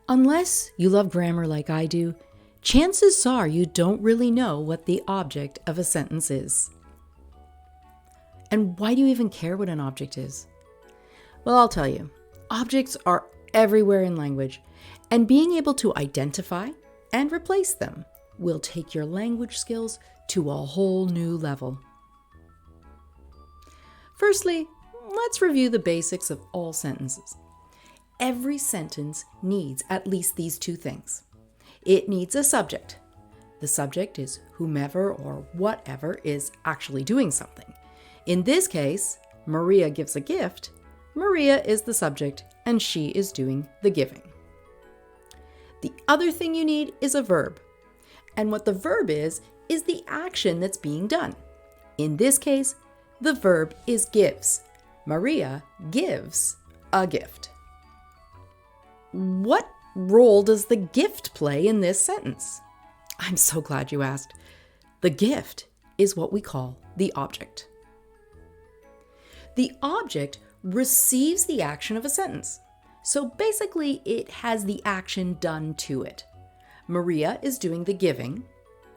Unless you love grammar like I do, chances are you don't really know what the object of a sentence is. And why do you even care what an object is? Well, I'll tell you. Objects are everywhere in language, and being able to identify and replace them will take your language skills to a whole new level. Firstly, let's review the basics of all sentences. Every sentence needs at least these two things. It needs a subject. The subject is whomever or whatever is actually doing something. In this case, Maria gives a gift. Maria is the subject and she is doing the giving. The other thing you need is a verb. And what the verb is the action that's being done. In this case, the verb is gives. Maria gives a gift. What role does the gift play in this sentence? I'm so glad you asked. The gift is what we call the object. The object receives the action of a sentence. So basically, it has the action done to it. Maria is doing the giving.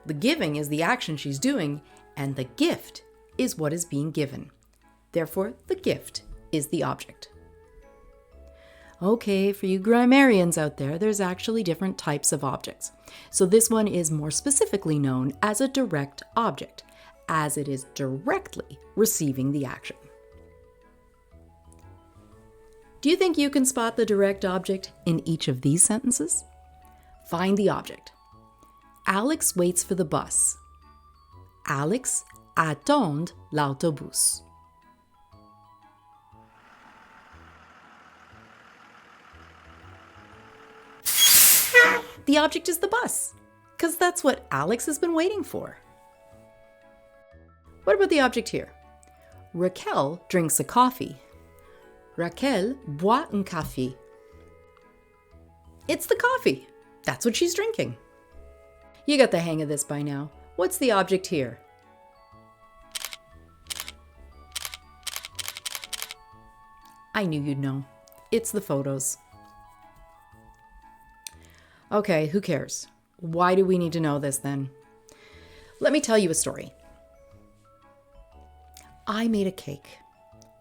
The giving is the action she's doing, and the gift is what is being given. Therefore, the gift is the object. Okay, for you grammarians out there, there's actually different types of objects. So this one is more specifically known as a direct object, as it is directly receiving the action. Do you think you can spot the direct object in each of these sentences? Find the object. Alex waits for the bus. Alex attend l'autobus. The object is the bus, because that's what Alex has been waiting for. What about the object here? Raquel drinks a coffee. Raquel boit un café. It's the coffee. That's what she's drinking. You got the hang of this by now. What's the object here? I knew you'd know. It's the photos. Okay, who cares? Why do we need to know this then? Let me tell you a story. I made a cake.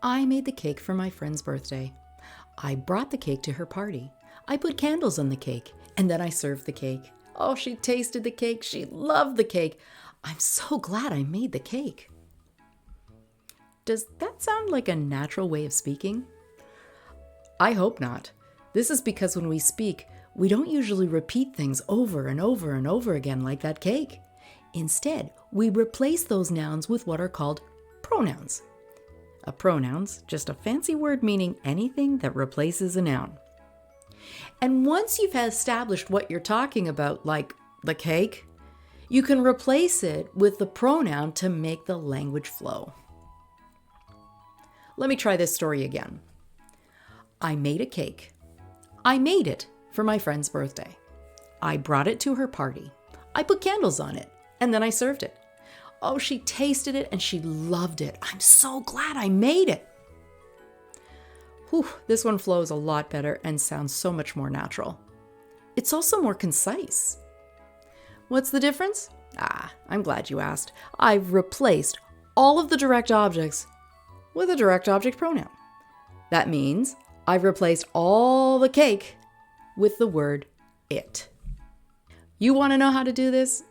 I made the cake for my friend's birthday. I brought the cake to her party. I put candles on the cake, and then I served the cake. Oh, she tasted the cake. She loved the cake. I'm so glad I made the cake. Does that sound like a natural way of speaking? I hope not. This is because when we speak, we don't usually repeat things over and over and over again like that cake. Instead, we replace those nouns with what are called pronouns. A pronoun's just a fancy word meaning anything that replaces a noun. And once you've established what you're talking about, like the cake, you can replace it with the pronoun to make the language flow. Let me try this story again. I made a cake. I made it for my friend's birthday. I brought it to her party. I put candles on it, and then I served it. Oh, she tasted it and she loved it. I'm so glad I made it. Whew, this one flows a lot better and sounds so much more natural. It's also more concise. What's the difference? I'm glad you asked. I've replaced all of the direct objects with a direct object pronoun. That means I've replaced all the cake with the word it. You want to know how to do this?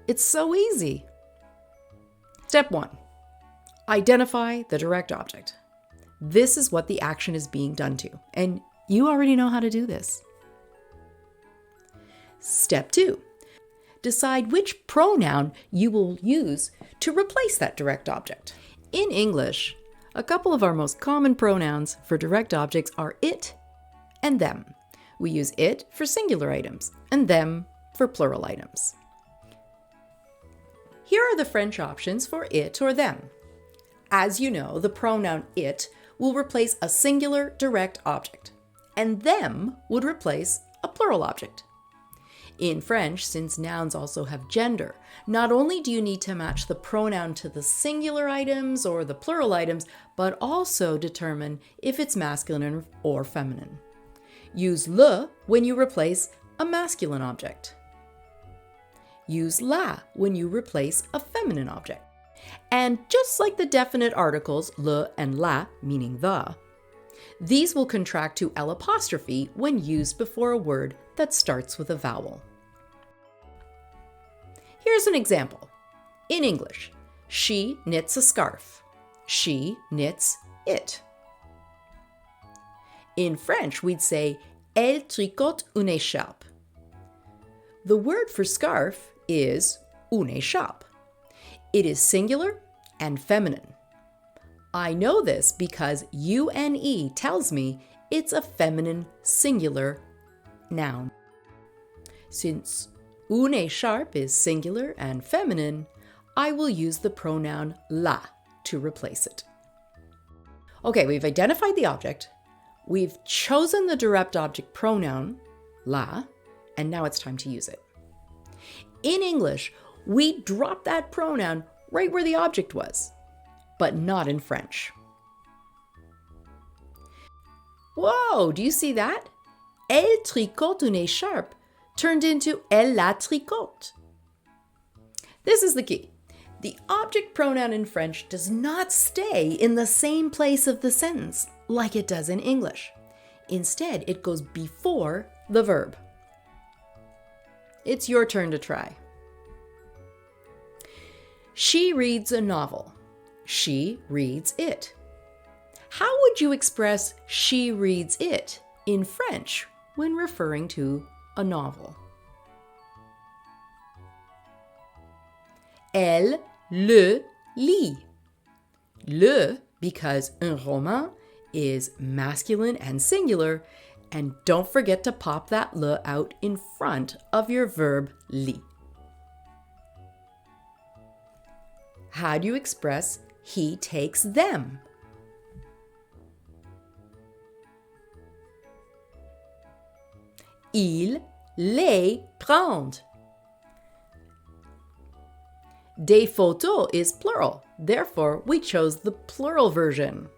It's so easy. Step 1. Identify the direct object. This is what the action is being done to, and you already know how to do this. Step 2. Decide which pronoun you will use to replace that direct object. In English, a couple of our most common pronouns for direct objects are it and them. We use it for singular items and them for plural items. Here are the French options for it or them. As you know, the pronoun it will replace a singular direct object, and them would replace a plural object. In French, since nouns also have gender, not only do you need to match the pronoun to the singular items or the plural items, but also determine if it's masculine or feminine. Use le when you replace a masculine object. Use la when you replace a feminine object. And just like the definite articles le and la, meaning the, these will contract to L' when used before a word that starts with a vowel. Here's an example. In English, she knits a scarf. She knits it. In French, we'd say elle tricote une écharpe. The word for scarf is une écharpe. It is singular and feminine. I know this because UNE tells me it's a feminine singular noun. Since une écharpe is singular and feminine, I will use the pronoun la to replace it. Okay, we've identified the object, we've chosen the direct object pronoun, la, and now it's time to use it. In English, we drop that pronoun right where the object was, but not in French. Whoa, do you see that? Elle tricote une écharpe turned into elle la tricote. This is the key. The object pronoun in French does not stay in the same place of the sentence like it does in English. Instead, it goes before the verb. It's your turn to try. She reads a novel. She reads it. How would you express she reads it in French when referring to a novel? Elle le lit. Le, because un roman is masculine and singular, and don't forget to pop that le out in front of your verb lit. How do you express he takes them? Il les prend. Des photos is plural, therefore we chose the plural version.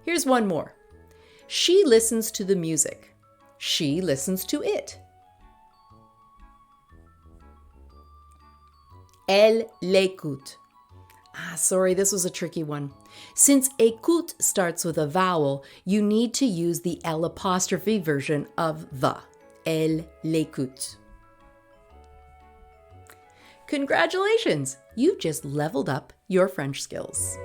Here's one more. She listens to the music. She listens to it. Elle l'écoute. Sorry, this was a tricky one. Since écoute starts with a vowel, you need to use the L' version of the. Elle l'écoute. Congratulations! You've just leveled up your French skills.